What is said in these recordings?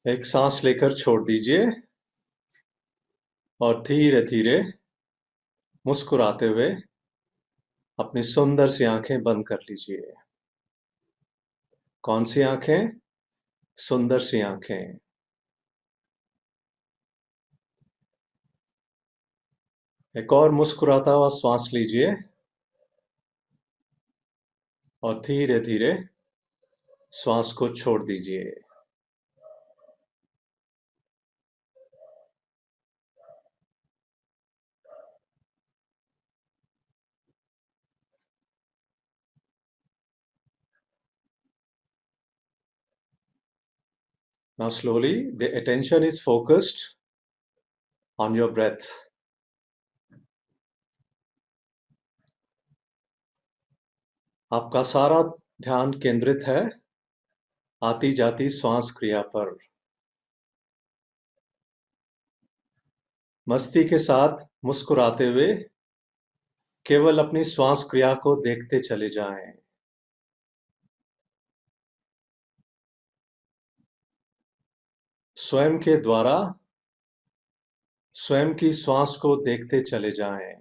एक सांस लेकर छोड़ दीजिए और धीरे धीरे मुस्कुराते हुए अपनी सुंदर सी आंखें बंद कर लीजिए। कौन सी आंखें? सुंदर सी आंखें। एक और मुस्कुराता हुआ श्वास लीजिए और धीरे धीरे श्वास को छोड़ दीजिए। Now slowly the attention is focused on your breath. आपका सारा ध्यान केंद्रित है आती जाती श्वास क्रिया पर। मस्ती के साथ मुस्कुराते हुए केवल अपनी श्वास क्रिया को देखते चले जाएं। स्वयं के द्वारा स्वयं की श्वास को देखते चले जाएं।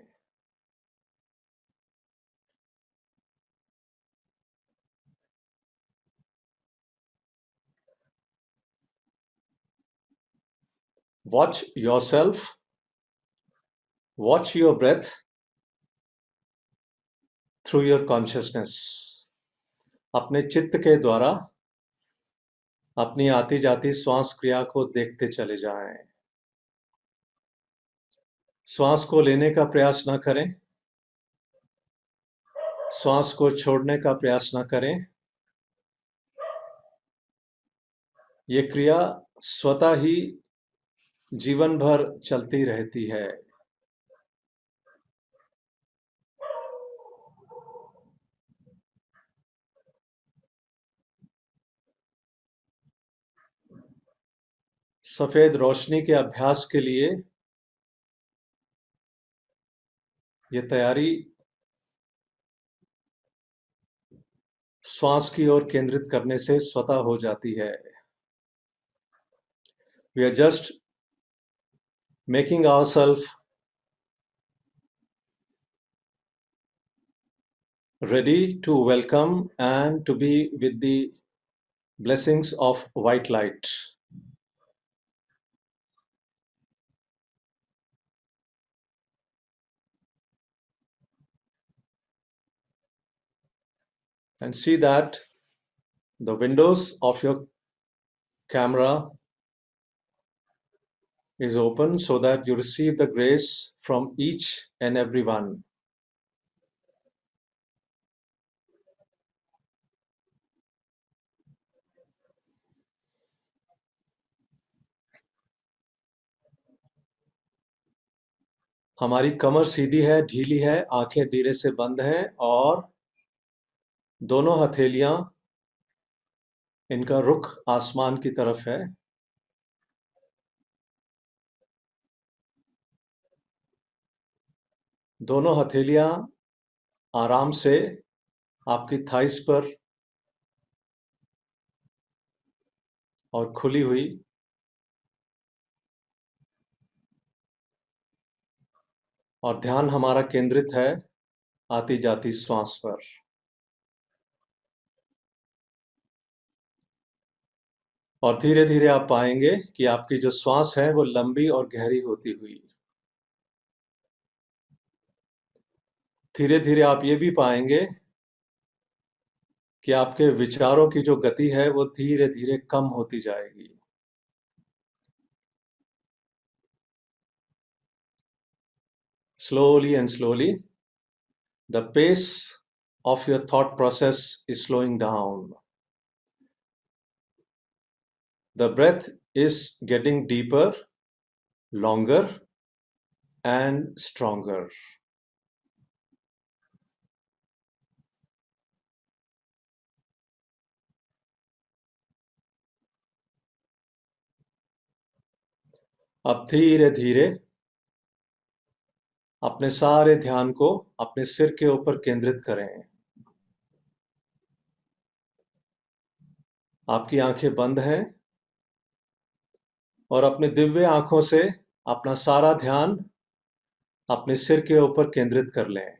Watch yourself, watch your breath through your consciousness. अपने चित्त के द्वारा अपनी आती जाती श्वास क्रिया को देखते चले जाएं। श्वास को लेने का प्रयास न करें, श्वास को छोड़ने का प्रयास न करें। ये क्रिया स्वतः ही जीवन भर चलती रहती है। सफेद रोशनी के अभ्यास के लिए ये तैयारी श्वास की ओर केंद्रित करने से स्वतः हो जाती है। We are just making ourselves ready to welcome and to be with the blessings of white light. And see that the windows of your camera is open so that you receive the grace from each and every one. हमारी कमर सीधी है, ढीली है, आंखें धीरे से बंद हैं और दोनों हथेलियां इनका रुख आसमान की तरफ है। दोनों हथेलियां आराम से आपकी थाइस पर और खुली हुई और ध्यान हमारा केंद्रित है आती जाती श्वास पर। और धीरे धीरे आप पाएंगे कि आपकी जो श्वास है वो लंबी और गहरी होती हुई। धीरे धीरे आप ये भी पाएंगे कि आपके विचारों की जो गति है वो धीरे धीरे कम होती जाएगी। Slowly and slowly, the pace of your thought process is slowing down. The breath is getting deeper, longer, and stronger. अब धीरे धीरे अपने सारे ध्यान को अपने सिर के ऊपर केंद्रित करें। आपकी आंखें बंद हैं और अपनी दिव्य आंखों से अपना सारा ध्यान अपने सिर के ऊपर केंद्रित कर लें।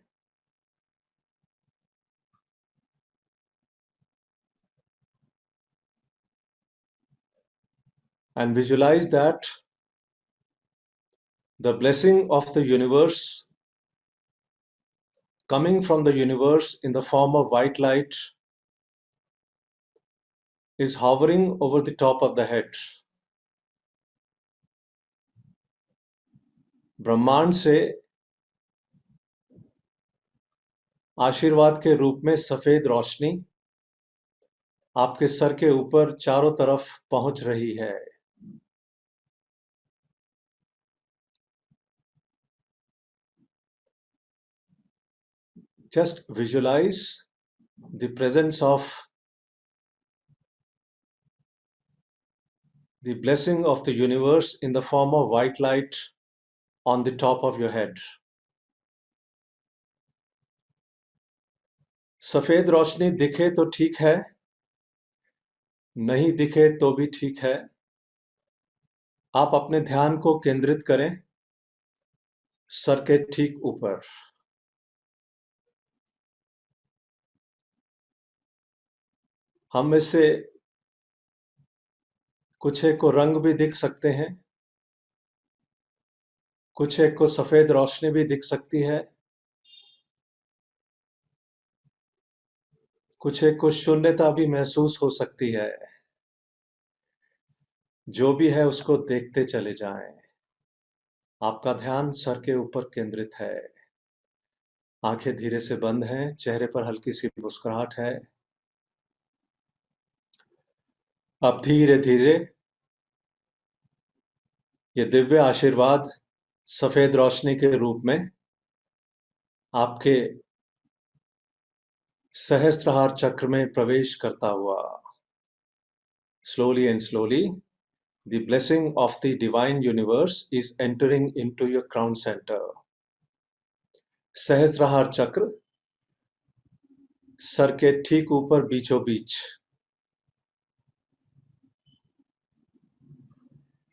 And visualize that the blessing of the universe coming from the universe in the form of white light is hovering over the top of the head. ब्रह्मांड से आशीर्वाद के रूप में सफेद रोशनी आपके सर के ऊपर चारों तरफ पहुंच रही है। Just visualize the presence of the blessing of the universe in the form of white light on the top of your head. सफेद रोशनी दिखे तो ठीक है, नहीं दिखे तो भी ठीक है। आप अपने ध्यान को केंद्रित करें सर के ठीक ऊपर। हम में से कुछ एक को रंग भी दिख सकते हैं, कुछ एक को सफेद रोशनी भी दिख सकती है, कुछ एक को शून्यता भी महसूस हो सकती है। जो भी है उसको देखते चले जाएं। आपका ध्यान सर के ऊपर केंद्रित है। आंखें धीरे से बंद हैं, चेहरे पर हल्की सी मुस्कुराहट है। अब धीरे धीरे ये दिव्य आशीर्वाद सफेद रोशनी के रूप में आपके सहस्त्रहार चक्र में प्रवेश करता हुआ, slowly and slowly the blessing of the divine universe is entering into your crown center. सहस्त्रहार चक्र सर के ठीक ऊपर बीचों बीच।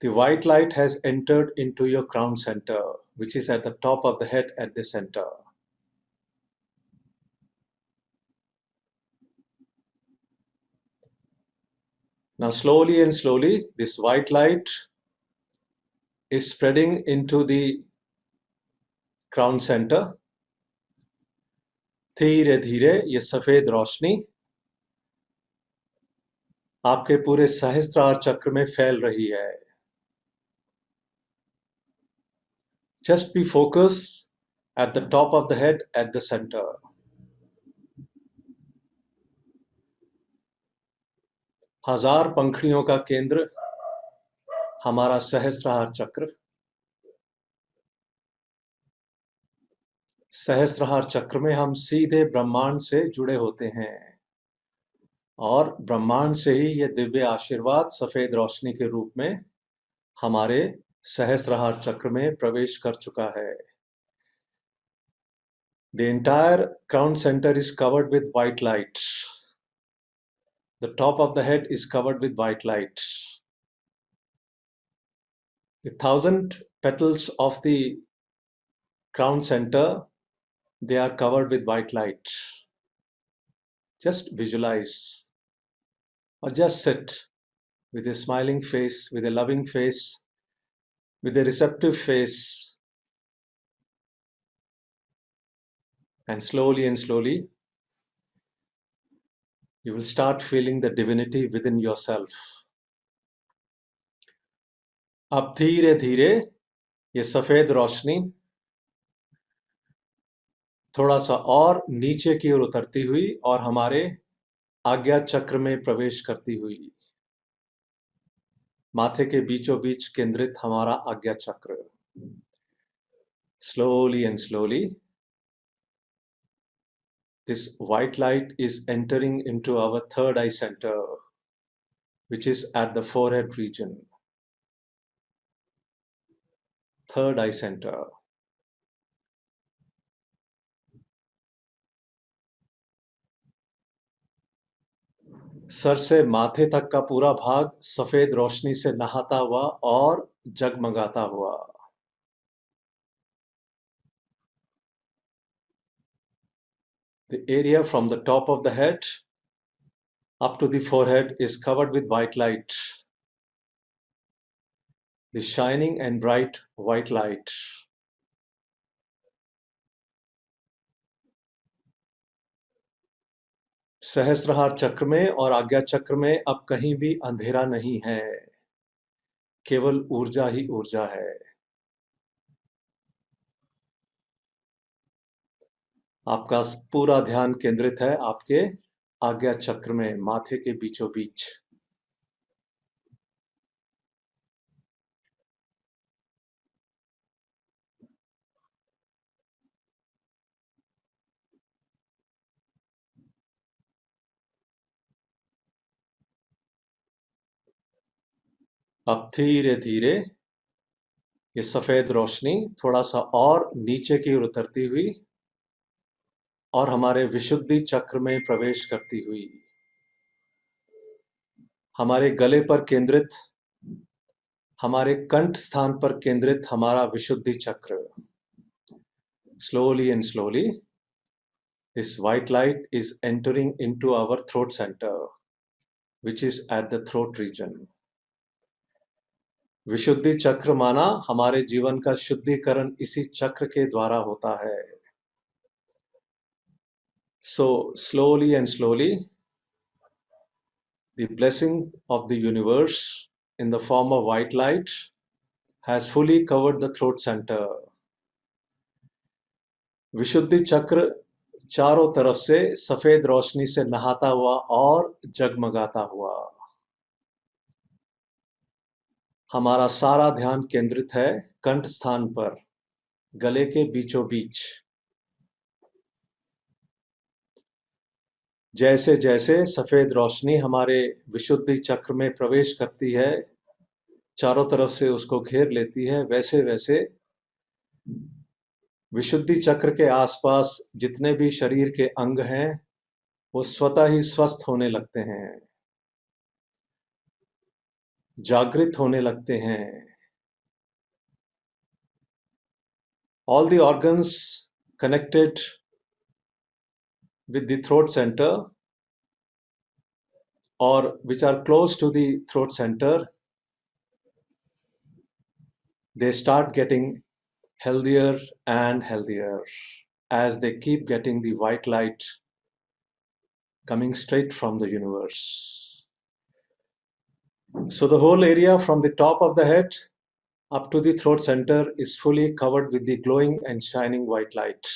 The white light has entered into your crown center, which is at the top of the head at the center. Now slowly and slowly, this white light is spreading into the crown center. धीरे धीरे ये सफेद रोशनी आपके पूरे सहस्त्रार चक्र में फैल रही है। Just be focused at the top of the head at the center. हजार पंखड़ियों का केंद्र हमारा सहस्त्रहार चक्र। सहस्त्रहार चक्र में हम सीधे ब्रह्मांड से जुड़े होते हैं और ब्रह्मांड से ही ये दिव्य आशीर्वाद सफेद रोशनी के रूप में हमारे सहस्त्रहार चक्र में प्रवेश कर चुका है। The entire crown center is covered with white light. The top of the head is covered with white light. The 1,000 petals of the crown center, they are covered with white light. Just visualize or just sit with a smiling face, with a loving face, with a receptive face, and slowly you will start feeling the divinity within yourself. अब धीरे धीरे ये सफेद रोशनी थोड़ा सा और नीचे की ओर उतरती हुई और हमारे आज्ञा चक्र में प्रवेश करती हुई, माथे के बीचों बीच केंद्रित हमारा आज्ञा चक्र। Slowly and slowly, this white light is entering into our third eye center, which is at the forehead region. Third eye center. Sir से माथे तक का पूरा भाग सफेद रोशनी से नहाता हुआ और जगमगाता हुआ। The area from the top of the head up to the forehead is covered with white light. The shining and bright white light. सहस्त्रहार चक्र में और आज्ञा चक्र में अब कहीं भी अंधेरा नहीं है, केवल ऊर्जा ही ऊर्जा है। आपका पूरा ध्यान केंद्रित है आपके आज्ञा चक्र में, माथे के बीचों बीच। अब धीरे धीरे ये सफेद रोशनी थोड़ा सा और नीचे की ओर उतरती हुई और हमारे विशुद्धि चक्र में प्रवेश करती हुई हमारे गले पर केंद्रित, हमारे कंठ स्थान पर केंद्रित हमारा विशुद्धि चक्र। Slowly and slowly this white light is entering into our throat center, which is at the throat region. विशुद्धि चक्र माना हमारे जीवन का शुद्धिकरण इसी चक्र के द्वारा होता है। So slowly and slowly the blessing of the universe in the form of white light has fully covered the throat center. विशुद्धि चक्र चारों तरफ से सफेद रोशनी से नहाता हुआ और जगमगाता हुआ। हमारा सारा ध्यान केंद्रित है कंठ स्थान पर, गले के बीचों बीच। जैसे जैसे सफेद रोशनी हमारे विशुद्धि चक्र में प्रवेश करती है, चारों तरफ से उसको घेर लेती है, वैसे वैसे विशुद्धि चक्र के आसपास जितने भी शरीर के अंग हैं वो स्वतः ही स्वस्थ होने लगते हैं, जागृत होने लगते हैं। All the organs connected with the throat center or which are close to the throat center, they start getting healthier and healthier as they keep getting the white light coming straight from the universe. So the whole area from the top of the head up to the throat center is fully covered with the glowing and shining white light.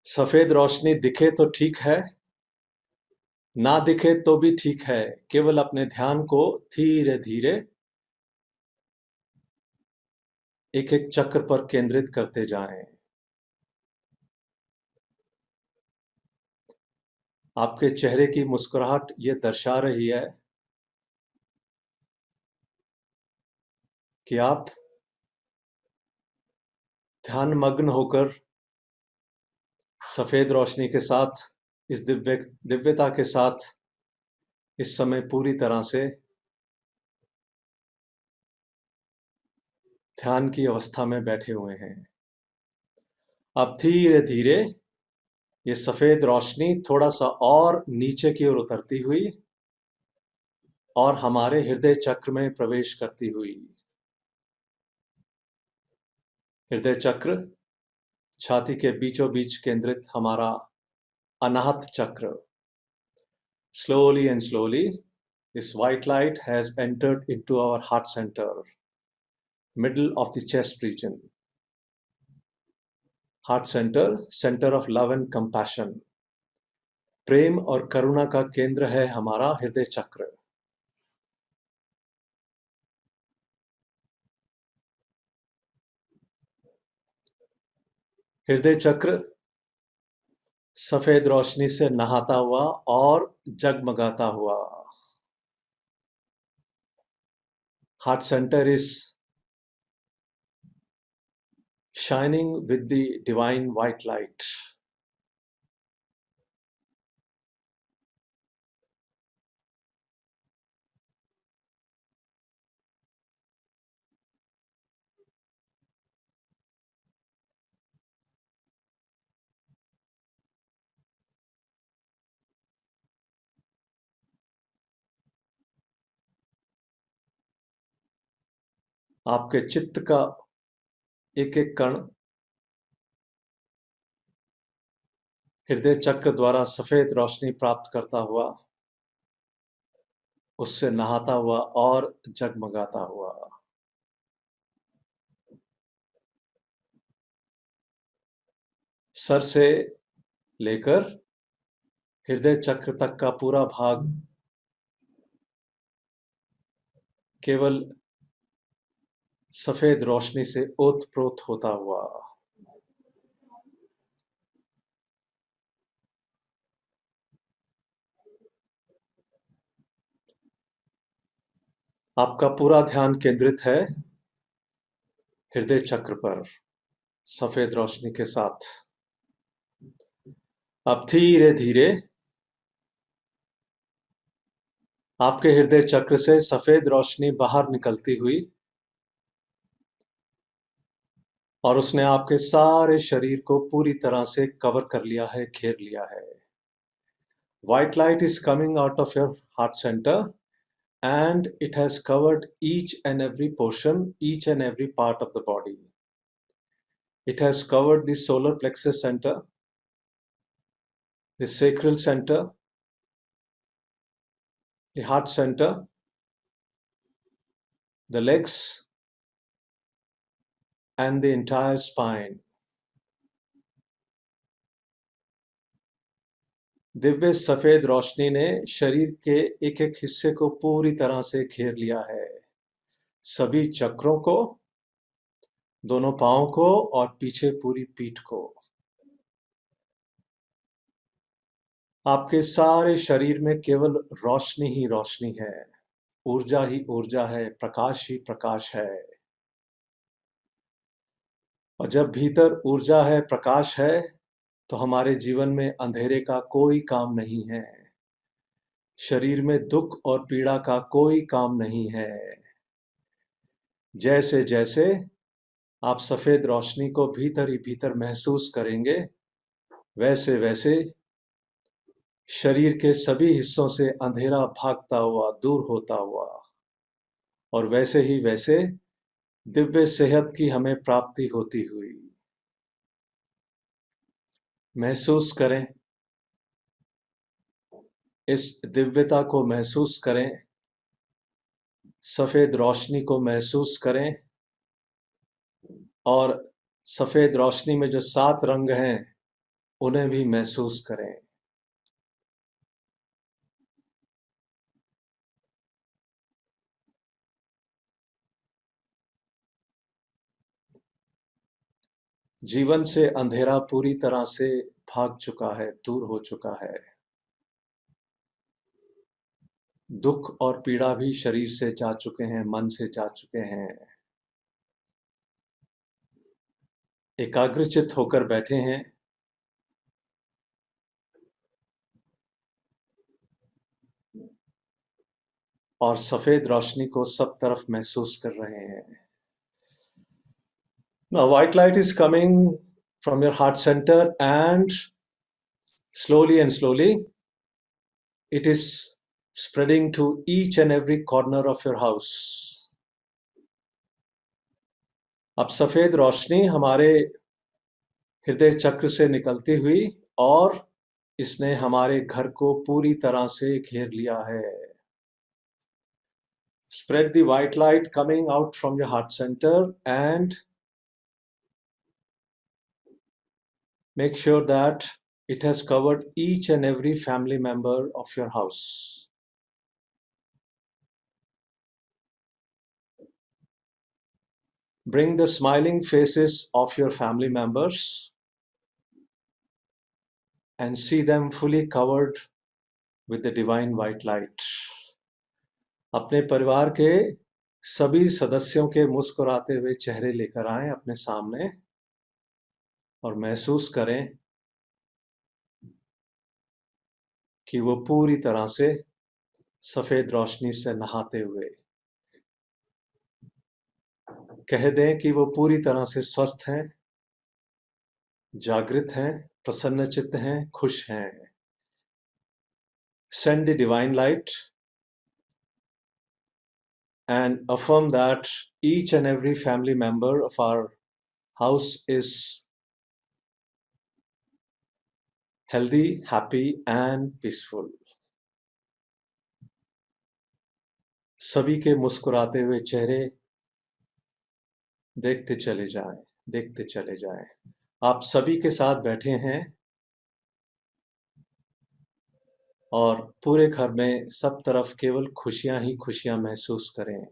सफेद रोशनी दिखे तो ठीक है, ना दिखे तो भी ठीक है, केवल अपने ध्यान को धीरे धीरे एक एक चक्र पर केंद्रित करते जाएं। आपके चेहरे की मुस्कुराहट ये दर्शा रही है कि आप ध्यानमग्न होकर सफेद रोशनी के साथ, इस दिव्यता के साथ इस समय पूरी तरह से ध्यान की अवस्था में बैठे हुए हैं। अब धीरे धीरे ये सफेद रोशनी थोड़ा सा और नीचे की ओर उतरती हुई और हमारे हृदय चक्र में प्रवेश करती हुई। हृदय चक्र छाती के बीचों बीच केंद्रित हमारा अनाहत चक्र। Slowly and slowly this white light has entered into our heart center, middle of the chest region. Heart center, center of love and compassion. प्रेम और करुणा का केंद्र है हमारा हृदय चक्र। हृदय चक्र सफेद रोशनी से नहाता हुआ और जगमगाता हुआ। Heart center is shining with the divine white light. आपके चित्त का एक एक कण हृदय चक्र द्वारा सफेद रोशनी प्राप्त करता हुआ, उससे नहाता हुआ और जगमगाता हुआ सर से लेकर हृदय चक्र तक का पूरा भाग केवल सफेद रोशनी से ओतप्रोत होता हुआ। आपका पूरा ध्यान केंद्रित है हृदय चक्र पर सफेद रोशनी के साथ। अब धीरे धीरे आपके हृदय चक्र से सफेद रोशनी बाहर निकलती हुई और उसने आपके सारे शरीर को पूरी तरह से कवर कर लिया है, घेर लिया है। White light is coming out of your heart center and it has covered each and every portion, each and every part of the body. It has covered the solar plexus center, the sacral center, the heart center, the legs, and the entire spine. Divya सफेद रोशनी ने शरीर के एक एक हिस्से को पूरी तरह से घेर लिया है, सभी चक्रों को, दोनों पांवों को और पीछे पूरी पीठ को। आपके सारे शरीर में केवल रोशनी ही रोशनी है, ऊर्जा ही ऊर्जा है, प्रकाश ही प्रकाश है। और जब भीतर ऊर्जा है, प्रकाश है, तो हमारे जीवन में अंधेरे का कोई काम नहीं है, शरीर में दुख और पीड़ा का कोई काम नहीं है। जैसे जैसे आप सफेद रोशनी को भीतर ही भीतर महसूस करेंगे, वैसे वैसे शरीर के सभी हिस्सों से अंधेरा भागता हुआ, दूर होता हुआ, और वैसे ही वैसे दिव्य सेहत की हमें प्राप्ति होती हुई। महसूस करें, इस दिव्यता को महसूस करें, सफेद रोशनी को महसूस करें, और सफेद रोशनी में जो 7 रंग हैं उन्हें भी महसूस करें। जीवन से अंधेरा पूरी तरह से भाग चुका है, दूर हो चुका है। दुख और पीड़ा भी शरीर से जा चुके हैं, मन से जा चुके हैं। एकाग्रचित्त होकर बैठे हैं, और सफेद रोशनी को सब तरफ महसूस कर रहे हैं। Now white light is coming from your heart center and slowly it is spreading to each and every corner of your house. अब सफेद रोशनी हमारे हृदय चक्र से निकलती हुई और इसने हमारे घर को पूरी तरह से घेर लिया है। Spread the white light coming out from your heart center and make sure that it has covered each and every family member of your house. Bring the smiling faces of your family members and see them fully covered with the divine white light. अपने परिवार के सभी सदस्यों के मुस्कुराते हुए चेहरे लेकर आएं अपने सामने और महसूस करें कि वो पूरी तरह से सफेद रोशनी से नहाते हुए। कह दें कि वो पूरी तरह से स्वस्थ हैं, जागृत हैं, प्रसन्नचित्त हैं, खुश हैं। Send the divine light and affirm that each and every family member of our house is healthy, happy, and peaceful. सभी के मुस्कुराते हुए चेहरे देखते चले जाएं, देखते चले जाएं। आप सभी के साथ बैठे हैं और पूरे घर में सब तरफ केवल खुशियां ही खुशियां महसूस करें।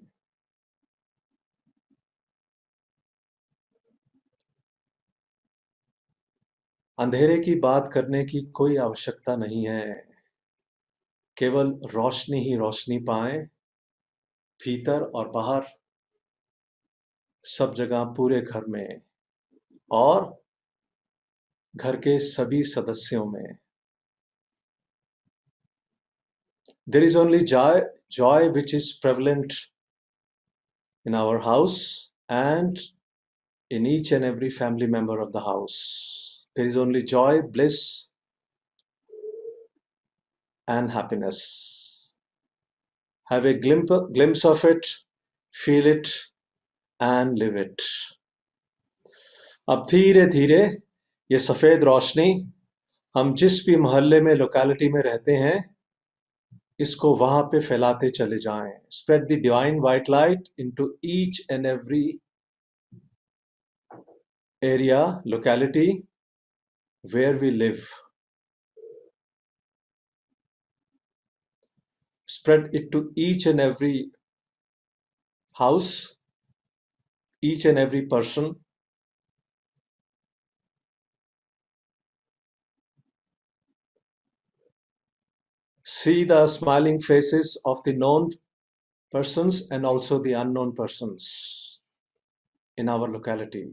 अंधेरे की बात करने की कोई आवश्यकता नहीं है, केवल रोशनी ही रोशनी पाएं, भीतर और बाहर, सब जगह, पूरे घर में और घर के सभी सदस्यों में। There is only joy which is prevalent in our house and in each and every family member of the house. There is only joy, bliss, and happiness. Have a glimpse of it, feel it, and live it. अब धीरे धीरे ये सफेद रोशनी हम जिस भी मोहल्ले में, लोकेलिटी में रहते हैं, इसको वहां पे फैलाते चले जाएं। Spread the divine white light into each and every area, locality where we live. Spread it to each and every house, each and every person. See the smiling faces of the known persons and also the unknown persons in our locality.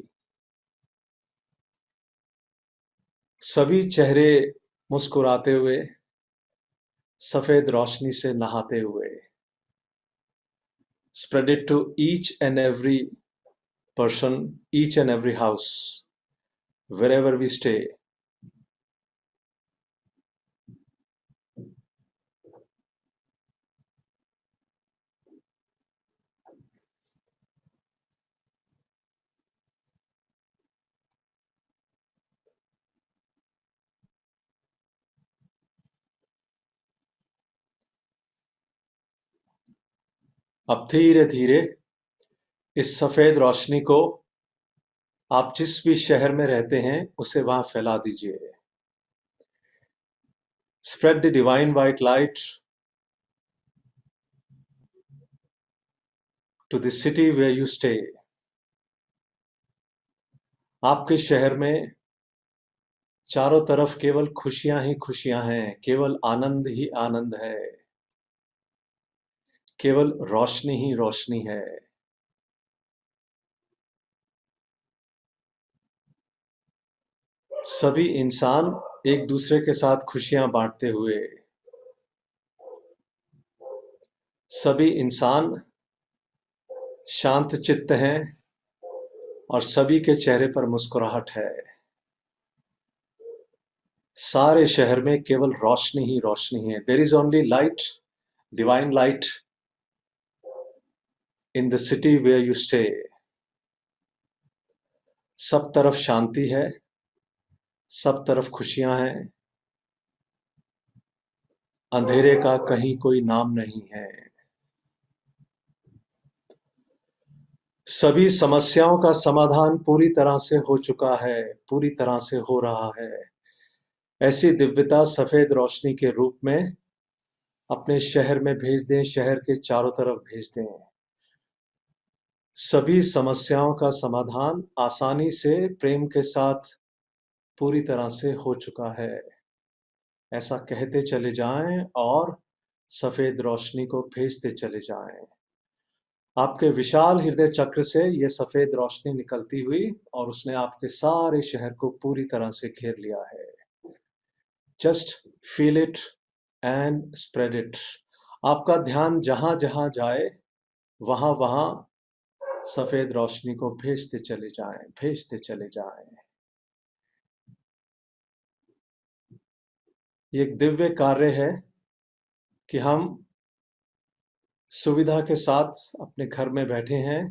सभी चेहरे मुस्कुराते हुए, सफेद रोशनी से नहाते हुए। Spread it to each and every person, each and every house, wherever we stay. अब धीरे धीरे इस सफेद रोशनी को आप जिस भी शहर में रहते हैं उसे वहां फैला दीजिए। Spread the divine white light to the city where you stay. आपके शहर में चारों तरफ केवल खुशियां ही खुशियां हैं, केवल आनंद ही आनंद है, केवल रोशनी ही रोशनी है। सभी इंसान एक दूसरे के साथ खुशियां बांटते हुए, सभी इंसान शांत चित्त हैं और सभी के चेहरे पर मुस्कुराहट है। सारे शहर में केवल रोशनी ही रोशनी है। There is only light, divine light in the city where you stay. सब तरफ शांति है, सब तरफ खुशियां हैं, अंधेरे का कहीं कोई नाम नहीं है। सभी समस्याओं का समाधान पूरी तरह से हो चुका है, पूरी तरह से हो रहा है। ऐसी दिव्यता सफेद रोशनी के रूप में अपने शहर में भेज दें, शहर के चारों तरफ भेज दें। सभी समस्याओं का समाधान आसानी से, प्रेम के साथ पूरी तरह से हो चुका है, ऐसा कहते चले जाएं और सफेद रोशनी को भेजते चले जाएं। आपके विशाल हृदय चक्र से यह सफेद रोशनी निकलती हुई और उसने आपके सारे शहर को पूरी तरह से घेर लिया है। Just feel it and spread it. आपका ध्यान जहां जहां जाए वहां वहां सफेद रोशनी को भेजते चले जाएं, भेजते चले जाएं। ये एक दिव्य कार्य है कि हम सुविधा के साथ अपने घर में बैठे हैं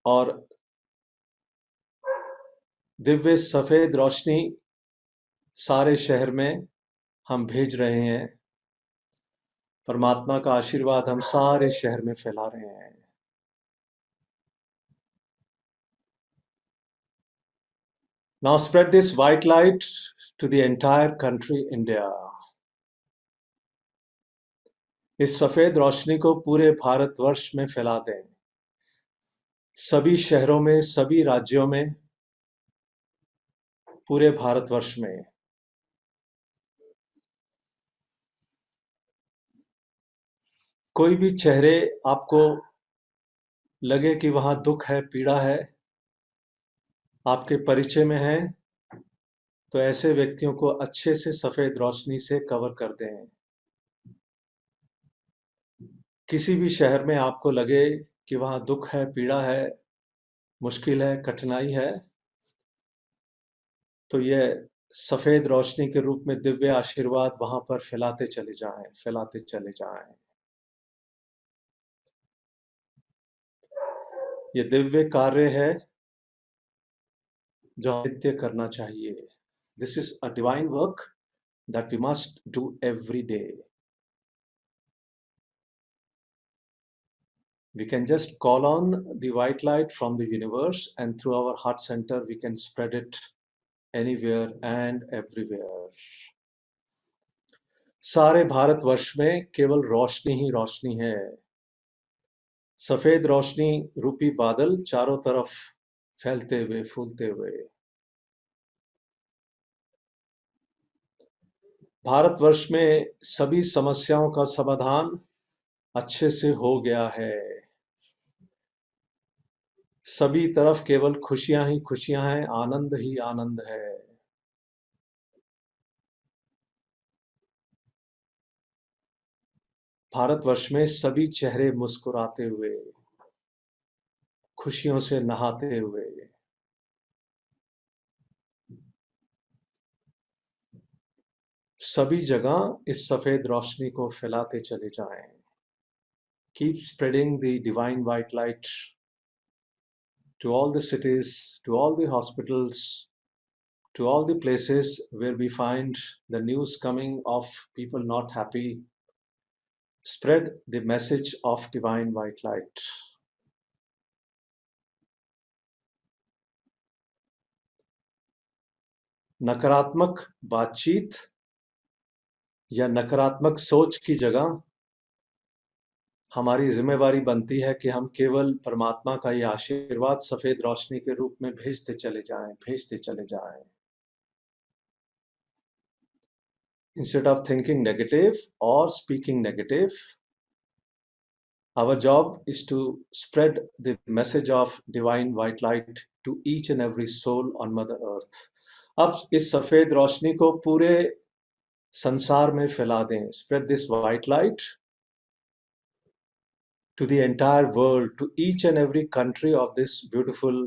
और दिव्य सफेद रोशनी सारे शहर में हम भेज रहे हैं। परमात्मा का आशीर्वाद हम सारे शहर में फैला रहे हैं। Now spread this white light to the entire country India. इस सफेद रोशनी को पूरे भारतवर्ष में फैला दें। सभी शहरों में, सभी राज्यों में, पूरे भारतवर्ष में। कोई भी चेहरे आपको लगे कि वहां दुख है, पीड़ा है, आपके परिचय में है, तो ऐसे व्यक्तियों को अच्छे से सफेद रोशनी से कवर कर दें। किसी भी शहर में आपको लगे कि वहां दुख है, पीड़ा है, मुश्किल है, कठिनाई है, तो यह सफेद रोशनी के रूप में दिव्य आशीर्वाद वहां पर फैलाते चले जाएं, फैलाते चले जाएं। ये दिव्य कार्य है जो नित्य करना चाहिए। This is a divine work that we must do every day. We can just call on the white light from the universe, and through our heart center we can spread it anywhere and everywhere. सारे भारतवर्ष में केवल रोशनी ही रोशनी है। सफेद रोशनी रूपी बादल चारों तरफ फैलते हुए, फूलते हुए। भारतवर्ष में सभी समस्याओं का समाधान अच्छे से हो गया है। सभी तरफ केवल खुशियां ही खुशियां हैं, आनंद ही आनंद है। भारतवर्ष में सभी चेहरे मुस्कुराते हुए, खुशियों से नहाते हुए। सभी जगह इस सफेद रोशनी को फैलाते चले जाएं। Keep spreading the divine white light to all the cities, to all the hospitals, to all the places where we find the news coming of people not happy. Spread the message of divine white light. नकारात्मक बातचीत या नकारात्मक सोच की जगह हमारी जिम्मेवारी बनती है कि हम केवल परमात्मा का ये आशीर्वाद सफेद रोशनी के रूप में भेजते चले जाएं, भेजते चले जाएं। Instead of thinking negative or speaking negative, our job is to spread the message of divine white light to each and every soul on Mother Earth. अब इस सफेद रोशनी को पूरे संसार में फैला दें। Spread this white light to the entire world, to each and every country of this beautiful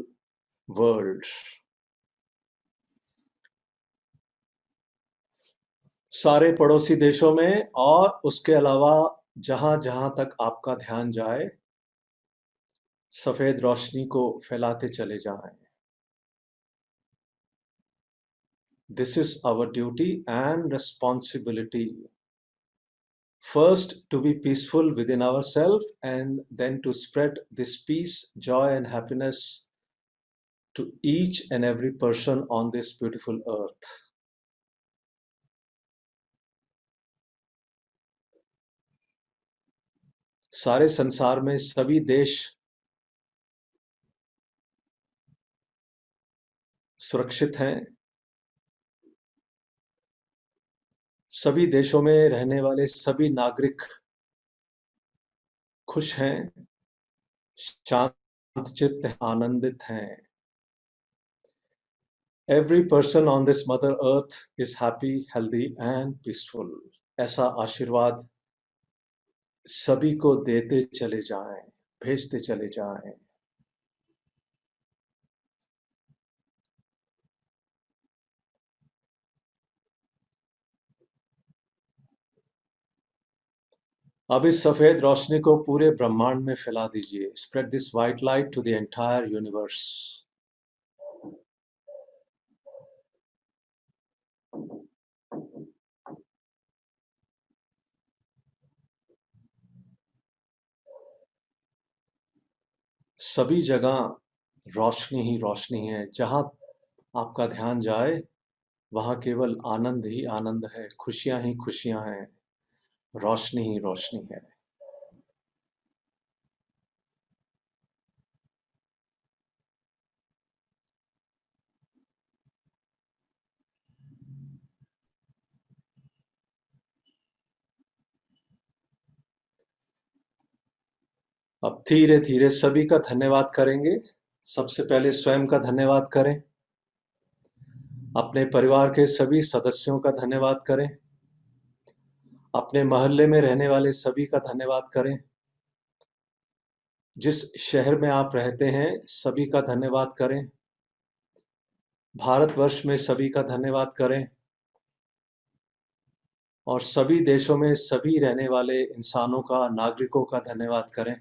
world. सारे पड़ोसी देशों में और उसके अलावा जहां जहां तक आपका ध्यान जाए, सफेद रोशनी को फैलाते चले जाएं। This is our duty and responsibility. First, to be peaceful within ourselves, and then to spread this peace, joy, and happiness to each and every person on this beautiful earth. सारे संसार में सभी देश सुरक्षित हैं। सभी देशों में रहने वाले सभी नागरिक खुश हैं, शांतचित्त, आनंदित हैं। Every person on this Mother Earth is happy, healthy and peaceful. ऐसा आशीर्वाद सभी को देते चले जाएं, भेजते चले जाएं। अब इस सफेद रोशनी को पूरे ब्रह्मांड में फैला दीजिए। Spread this white light to the entire universe. सभी जगह रोशनी ही रोशनी है। जहां आपका ध्यान जाए वहां केवल आनंद ही आनंद है, खुशियां ही खुशियां हैं, रोशनी ही रोशनी है। अब धीरे धीरे सभी का धन्यवाद करेंगे। सबसे पहले स्वयं का धन्यवाद करें, अपने परिवार के सभी सदस्यों का धन्यवाद करें, अपने मोहल्ले में रहने वाले सभी का धन्यवाद करें, जिस शहर में आप रहते हैं सभी का धन्यवाद करें, भारतवर्ष में सभी का धन्यवाद करें, और सभी देशों में सभी रहने वाले इंसानों का, नागरिकों का धन्यवाद करें।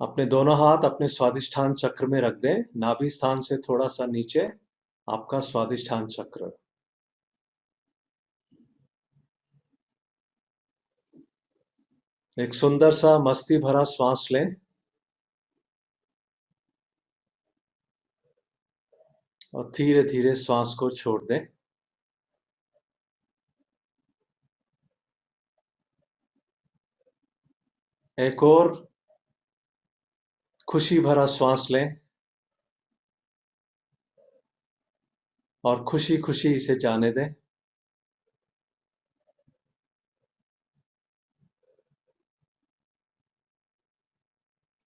अपने दोनों हाथ अपने स्वादिष्ठान चक्र में रख दें, नाभि स्थान से थोड़ा सा नीचे आपका स्वादिष्ठान चक्र। एक सुंदर सा मस्ती भरा श्वास लें और धीरे धीरे श्वास को छोड़ दें। एक और खुशी भरा श्वास लें और खुशी खुशी इसे जाने दें।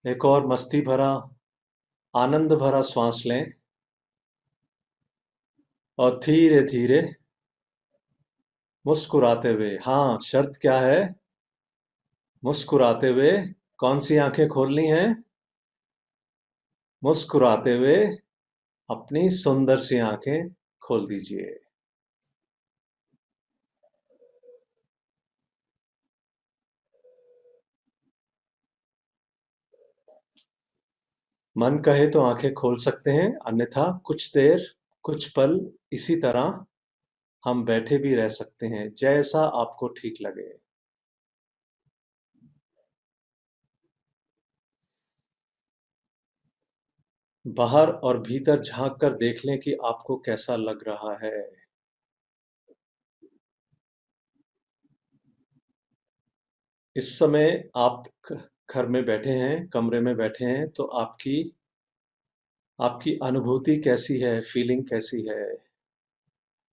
एक और मस्ती भरा, आनंद भरा श्वास लें और धीरे धीरे मुस्कुराते हुए, हाँ शर्त क्या है, मुस्कुराते हुए। कौन सी आंखें खोलनी है? मुस्कुराते हुए अपनी सुंदर सी आंखें खोल दीजिए। मन कहे तो आंखें खोल सकते हैं, अन्यथा कुछ देर, कुछ पल इसी तरह हम बैठे भी रह सकते हैं, जैसा आपको ठीक लगे। बाहर और भीतर झांक कर देख लें कि आपको कैसा लग रहा है। इस समय आप घर में बैठे हैं, कमरे में बैठे हैं, तो आपकी अनुभूति कैसी है, फीलिंग कैसी है,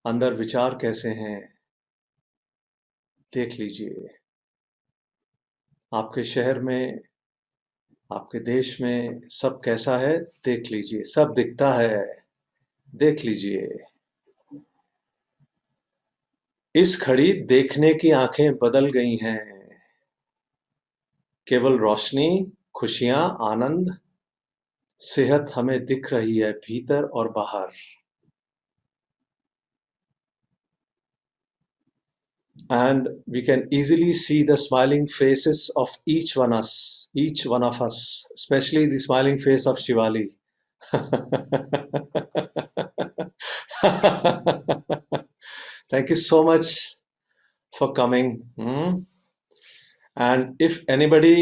अंदर विचार कैसे हैं, देख लीजिए। आपके शहर में, आपके देश में सब कैसा है, देख लीजिए। सब दिखता है, देख लीजिए। इस घड़ी देखने की आंखें बदल गई हैं। केवल रोशनी, खुशियां, आनंद, सेहत हमें दिख रही है, भीतर और बाहर। And we can easily see the smiling faces of each one of us, especially the smiling face of Shivali. Thank you so much for coming. And if anybody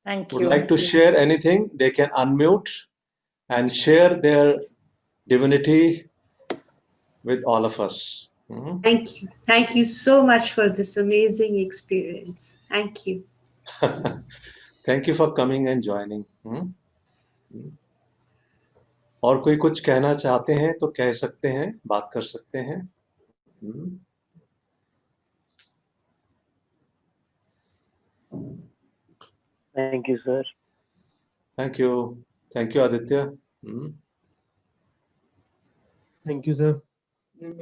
Thank would you. like to share anything, they can unmute and share their divinity with all of us. Thank you. Thank you so much for this amazing experience. Thank you. Thank you for coming and joining. और कोई कुछ कहना चाहते हैं तो कह सकते हैं, बात कर सकते हैं। Thank you, sir. Thank you. Thank you, Aditya. Thank you, sir.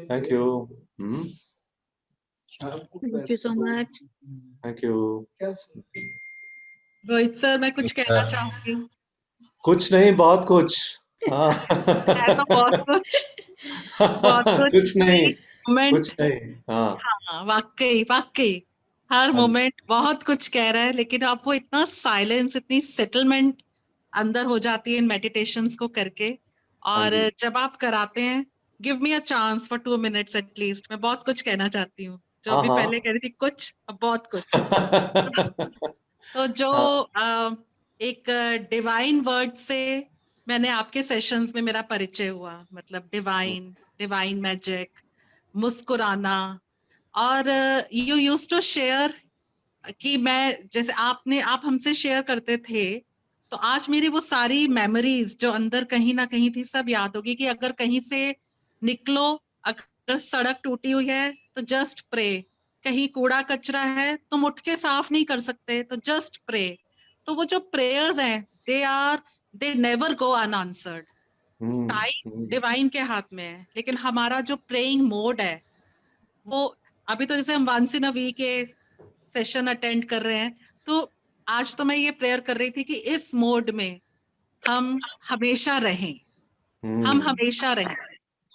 Thank you. Thank you so much. Thank you. Rohit sir, मैं कुछ कहना चाहूंगी। कुछ नहीं, बहुत कुछ। हाँ। है तो बहुत कुछ। बहुत कुछ नहीं, मोमेंट। कुछ नहीं। हाँ, हाँ, वाकई वाकई हर हाँ जी। मोमेंट बहुत कुछ कह रहा है, लेकिन अब वो इतना साइलेंस, इतनी सेटलमेंट अंदर हो जाती है इन मेडिटेशंस को करके। हाँ और जी। जब आप कराते हैं, give me a chance for 2 minutes at least, मैं बहुत कुछ कहना चाहती हूँ। जो हाँ, अभी हाँ। पहले कह रही थी कुछ, अब बहुत कुछ। तो जो हाँ, एक डिवाइन वर्ड से मैंने आपके सेशंस में मेरा परिचय हुआ, मतलब डिवाइन मैजिक, मुस्कुराना। और यू यूज्ड टू शेयर कि मैं, जैसे आप हमसे शेयर करते थे, तो आज मेरी वो सारी मेमोरीज जो अंदर कहीं ना कहीं थी सब याद होगी कि अगर कहीं से निकलो, अगर सड़क टूटी हुई है तो जस्ट प्रे, कहीं कूड़ा कचरा है तुम उठ के साफ नहीं कर सकते तो जस्ट प्रे। तो वो जो प्रेयर्स हैं, they never go unanswered. Time divine के हाथ में है, लेकिन हमारा जो प्रेइंग मोड है वो, अभी तो जैसे हम वंस इन अ वीक के सेशन अटेंड कर रहे हैं, तो आज तो मैं ये प्रेयर कर रही थी कि इस मोड में हम हमेशा रहें, हम हमेशा रहें। हाँ,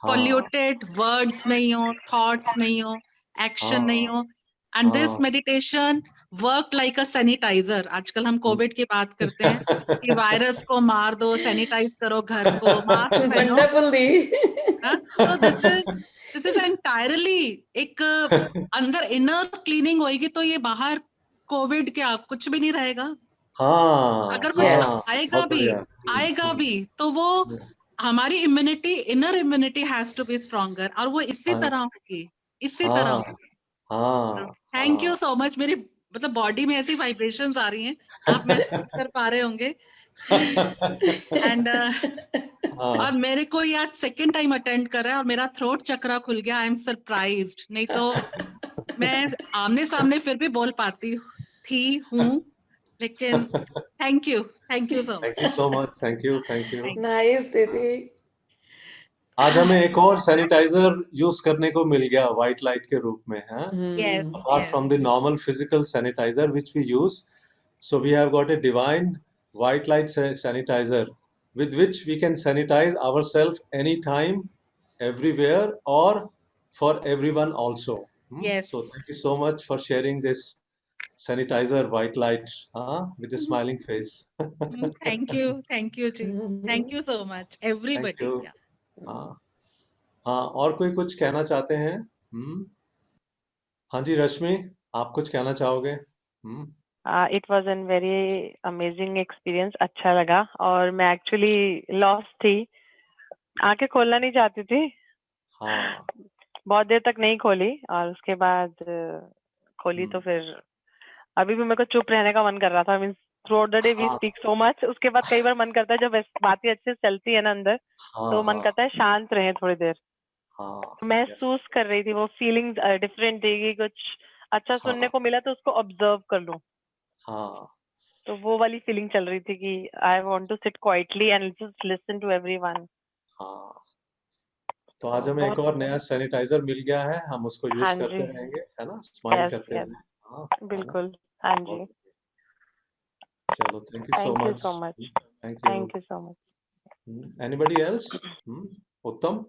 पॉल्यूटेड वर्ड्स नहीं हो, थॉट्स नहीं हो, एक्शन नहीं हाँ, हो। एंड दिस हाँ। Meditation work like a sanitiser. आजकल हम कोविड की बात करते हैं कि वायरस को मार दो, सैनिटाइज करो घर को, मास्क पहनो। वंडरफुल दी। हाँ, तो दिस इज एंटायरली एक अंदर इनर क्लीनिंग होएगी, तो ये बाहर कोविड क्या कुछ भी नहीं रहेगा। हाँ, अगर कुछ Yes. हाँ, आएगा बहुत भी, बढ़िया। आएगा भी, तो वो हमारी immunity, inner immunity has to be stronger, और वो इसी हाँ, तरह होगी, इसी तरह हाँ, होगी। हाँ, थैंक यू हाँ। So much. मेरी मतलब बॉडी में ऐसी वाइब्रेशंस आ रही हैं, आप महसूस कर पा रहे होंगे कि एंड हाँ, और मेरे को ये आज सेकेंड टाइम अटेंड कर रहा है और मेरा थ्रोट चक्रा खुल गया। आई एम सरप्राइज्ड, नहीं तो मैं आमने सामने फिर भी बोल पाती हूँ, लेकिन thank you so thank you much. So much. Thank you, thank you. Nice दीदी। आज हमें एक और सैनिटाइजर यूज करने को मिल गया व्हाइट लाइट के रूप में, हाँ? Yes Apart yes from the normal physical sanitizer which we use, so we have got a divine white light sanitizer with which we can sanitize ourselves anytime, everywhere, or for everyone also. Yes. So thank you so much for sharing this sanitizer white light, with a smiling face. Thank you ji, thank you so much Thank everybody. you. हाँ, हाँ, और कोई कुछ कहना चाहते हैं? हाँ जी, रश्मि, आप कुछ कहना चाहोगे? It was an very amazing experience, अच्छा लगा। और मैं एक्चुअली लॉस्ट थी, आंखें खोलना नहीं चाहती थी, हाँ, बहुत देर तक नहीं खोली, और उसके बाद खोली तो फिर अभी भी मेरे को चुप रहने का मन कर रहा था। Means throughout the day we हाँ, स्पीक सो मच, उसके बाद कई बार मन करता है जब बातें अच्छे से चलती है ना अंदर, तो मन हाँ, करता है शांत रहे थोड़ी देर। हाँ, तो yes, महसूस कर रही थी वो फीलिंग्स डिफरेंट थी कि कुछ अच्छा सुनने हाँ, को मिला तो उसको ऑब्जर्व कर लूं, हाँ, तो वो वाली फीलिंग चल रही थी कि I want to sit quietly and just listen to everyone. हाँ। तो आज हमें एक बहुत। और नया सैनिटाइजर मिल गया है, हम उसको यूज हाँ करते जी। रहेंगे, है ना? स्माइल यस करते यस, हुए। हाँ, है ना? बिल्कुल। हाँ जी। बहुत चलो, thank you so thank you much. So much. Thank you. Thank you so much. Anybody else? Uttam?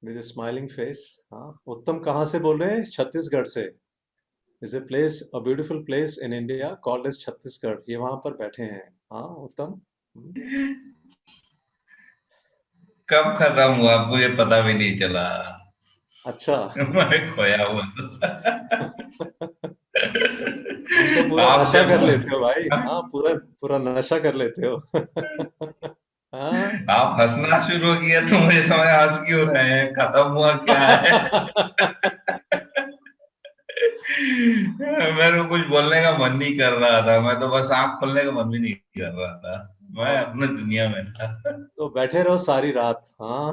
With smiling face. हाँ, उत्तम कहाँ से बोल रहे हैं? छत्तीसगढ़ से। Is a place, a beautiful place in India called as Chhattisgarh. ये वहां पर बैठे हैं। हाँ, उत्तम। कब खत्म हुआ मुझे पता भी नहीं चला। अच्छा। मैं खोया हुआ था। तुम तो पूरा आप नशा जब कर लेते हो भाई। हाँ, पूरा पूरा नशा कर लेते हो। हाँ। आप हंसना शुरू किया तो मुझे समझ हंस क्यों रहे हैं, खत्म हुआ क्या है। मेरे को कुछ बोलने का मन नहीं कर रहा था, मैं तो बस आंख खोलने का मन भी नहीं कर रहा था, मैं अपने दुनिया में था। तो बैठे रहो सारी रात। हाँ।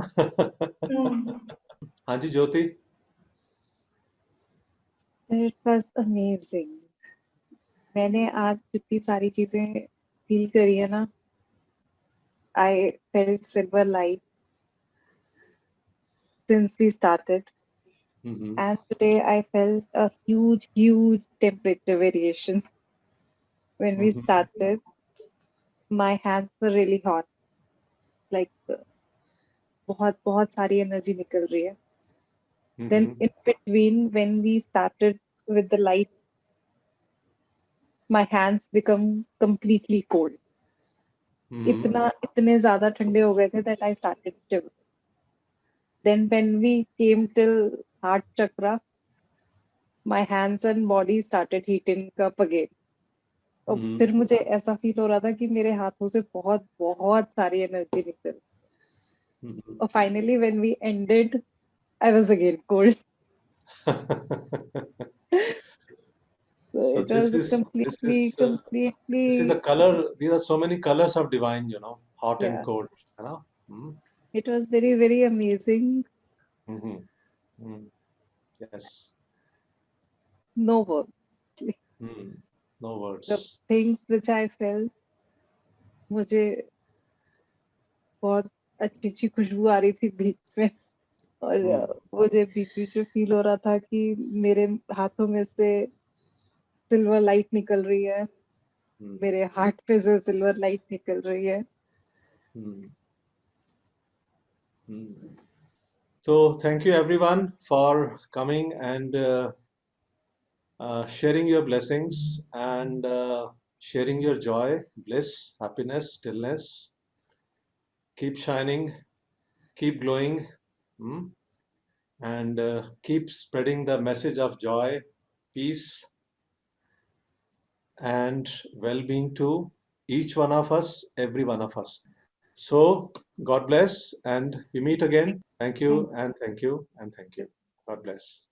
हाँ जी, ज्योति। It was amazing. मैंने आज जितनी सारी चीजें फील करी है ना, I felt silver light since we started, and today I felt a huge temperature variation. When we started, my hands were really hot, like बहुत बहुत सारी एनर्जी निकल रही है. Then Mhm. in between, when we started with the light, my hands become completely cold. Mhm. इतने ज्यादा ठंडे हो गए थे that I started shivering. Then when we came till heart chakra, my hands and body started heating up again. और Mhm. फिर मुझे ऐसा फील हो रहा था कि मेरे हाथों से बहुत बहुत सारी एनर्जी निकल. Mhm. और finally when we ended, I was again cold. So So it was this completely is the color. These are so many colors of divine, hot and yeah, cold. Mm. it was very very amazing. Mhm. Mm. Yes. No word. Mm. No The words. things which I felt, मुझे बहुत अच्छी अच्छी खुशबू आ रही थी बीच में. और Mm. मुझे बीच बीच में फील हो रहा था कि मेरे हाथों में से सिल्वर लाइट निकल रही है. Mm. मेरे हार्ट पे से सिल्वर लाइट निकल रही है. Mm. Mm. So thank you everyone for coming and sharing your blessings and sharing your joy, bliss, happiness, stillness. Keep shining, keep glowing, and keep spreading the message of joy, peace, and well-being to each one of us, every one of us. So God bless, and we meet again. Thank you, and thank you, and thank you. God bless.